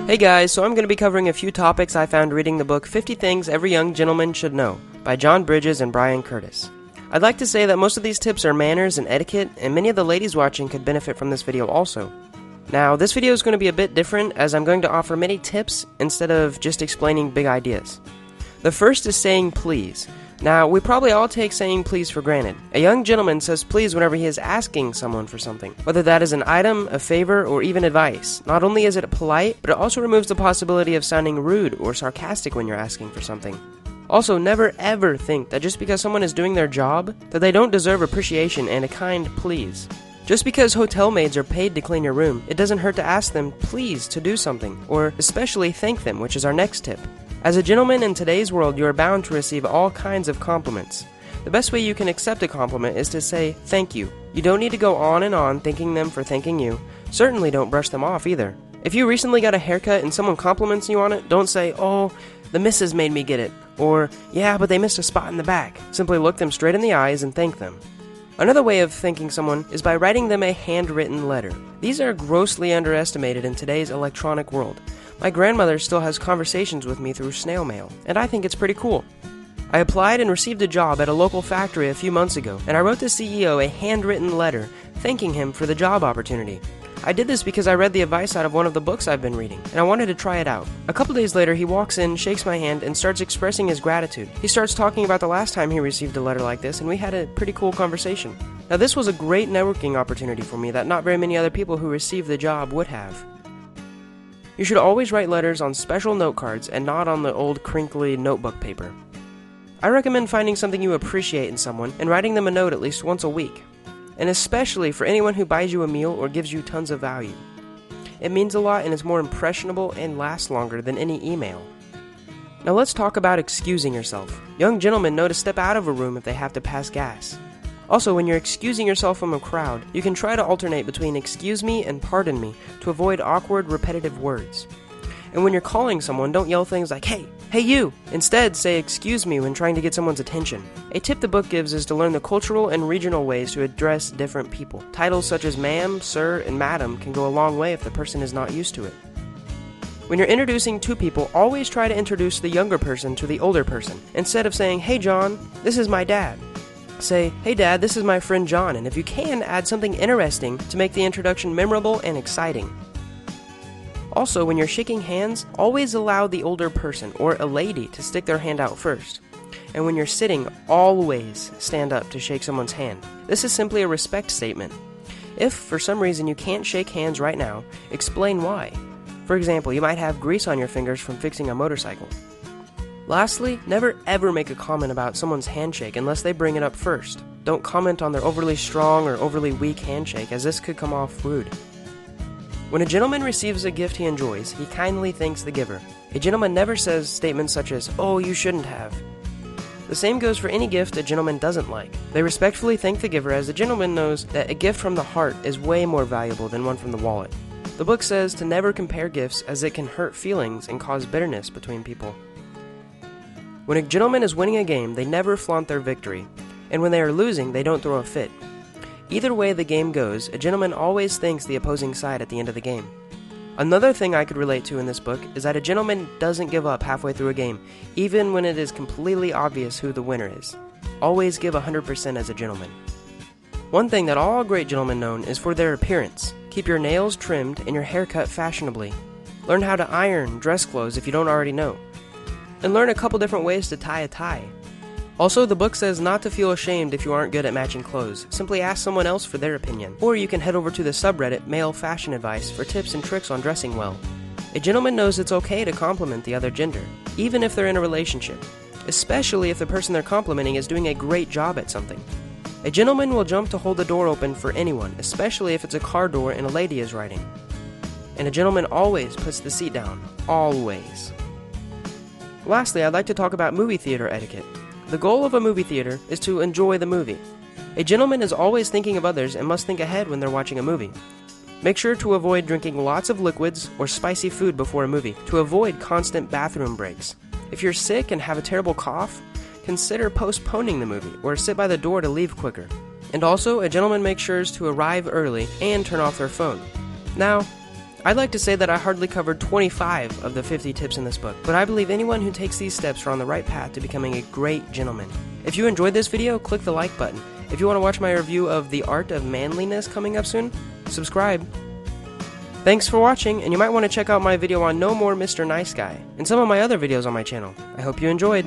Hey guys, so I'm going to be covering a few topics I found reading the book 50 Things Every Young Gentleman Should Know by John Bridges and Bryan Curtis. I'd like to say that most of these tips are manners and etiquette, and many of the ladies watching could benefit from this video also. Now, this video is going to be a bit different as I'm going to offer many tips instead of just explaining big ideas. The first is saying please. Now, we probably all take saying please for granted. A young gentleman says please whenever he is asking someone for something, whether that is an item, a favor, or even advice. Not only is it polite, but it also removes the possibility of sounding rude or sarcastic when you're asking for something. Also, never ever think that just because someone is doing their job, that they don't deserve appreciation and a kind please. Just because hotel maids are paid to clean your room, it doesn't hurt to ask them please to do something, or especially thank them, which is our next tip. As a gentleman in today's world, you are bound to receive all kinds of compliments. The best way you can accept a compliment is to say thank you. You don't need to go on and on thanking them for thanking you. Certainly don't brush them off either. If you recently got a haircut and someone compliments you on it, don't say, "Oh, the missus made me get it," or "Yeah, but they missed a spot in the back." Simply look them straight in the eyes and thank them. Another way of thanking someone is by writing them a handwritten letter. These are grossly underestimated in today's electronic world. My grandmother still has conversations with me through snail mail, and I think it's pretty cool. I applied and received a job at a local factory a few months ago, and I wrote the CEO a handwritten letter thanking him for the job opportunity. I did this because I read the advice out of one of the books I've been reading, and I wanted to try it out. A couple days later, he walks in, shakes my hand, and starts expressing his gratitude. He starts talking about the last time he received a letter like this, and we had a pretty cool conversation. Now, this was a great networking opportunity for me that not very many other people who received the job would have. You should always write letters on special note cards and not on the old crinkly notebook paper. I recommend finding something you appreciate in someone and writing them a note at least once a week. And especially for anyone who buys you a meal or gives you tons of value. It means a lot and is more impressionable and lasts longer than any email. Now let's talk about excusing yourself. Young gentlemen know to step out of a room if they have to pass gas. Also, when you're excusing yourself from a crowd, you can try to alternate between excuse me and pardon me to avoid awkward, repetitive words. And when you're calling someone, don't yell things like, hey you! Instead, say excuse me when trying to get someone's attention. A tip the book gives is to learn the cultural and regional ways to address different people. Titles such as ma'am, sir, and madam can go a long way if the person is not used to it. When you're introducing two people, always try to introduce the younger person to the older person. Instead of saying, hey John, this is my dad. Say, hey Dad, this is my friend John, and if you can, add something interesting to make the introduction memorable and exciting. Also, when you're shaking hands, always allow the older person or a lady to stick their hand out first. And when you're sitting, always stand up to shake someone's hand. This is simply a respect statement. If, for some reason, you can't shake hands right now, explain why. For example, you might have grease on your fingers from fixing a motorcycle. Lastly, never ever make a comment about someone's handshake unless they bring it up first. Don't comment on their overly strong or overly weak handshake, as this could come off rude. When a gentleman receives a gift he enjoys, he kindly thanks the giver. A gentleman never says statements such as, oh, you shouldn't have. The same goes for any gift a gentleman doesn't like. They respectfully thank the giver, as the gentleman knows that a gift from the heart is way more valuable than one from the wallet. The book says to never compare gifts, as it can hurt feelings and cause bitterness between people. When a gentleman is winning a game, they never flaunt their victory, and when they are losing, they don't throw a fit. Either way the game goes, a gentleman always thanks the opposing side at the end of the game. Another thing I could relate to in this book is that a gentleman doesn't give up halfway through a game, even when it is completely obvious who the winner is. Always give 100% as a gentleman. One thing that all great gentlemen know is for their appearance. Keep your nails trimmed and your hair cut fashionably. Learn how to iron dress clothes if you don't already know. And learn a couple different ways to tie a tie. Also, the book says not to feel ashamed if you aren't good at matching clothes. Simply ask someone else for their opinion. Or you can head over to the subreddit Male Fashion Advice for tips and tricks on dressing well. A gentleman knows it's okay to compliment the other gender, even if they're in a relationship. Especially if the person they're complimenting is doing a great job at something. A gentleman will jump to hold the door open for anyone, especially if it's a car door and a lady is riding. And a gentleman always puts the seat down. Always. Lastly, I'd like to talk about movie theater etiquette. The goal of a movie theater is to enjoy the movie. A gentleman is always thinking of others and must think ahead when they're watching a movie. Make sure to avoid drinking lots of liquids or spicy food before a movie to avoid constant bathroom breaks. If you're sick and have a terrible cough, consider postponing the movie or sit by the door to leave quicker. And also, a gentleman makes sure to arrive early and turn off their phone. Now, I'd like to say that I hardly covered 25 of the 50 tips in this book, but I believe anyone who takes these steps are on the right path to becoming a great gentleman. If you enjoyed this video, click the like button. If you want to watch my review of The Art of Manliness coming up soon, subscribe. Thanks for watching, and you might want to check out my video on No More Mr. Nice Guy, and some of my other videos on my channel. I hope you enjoyed.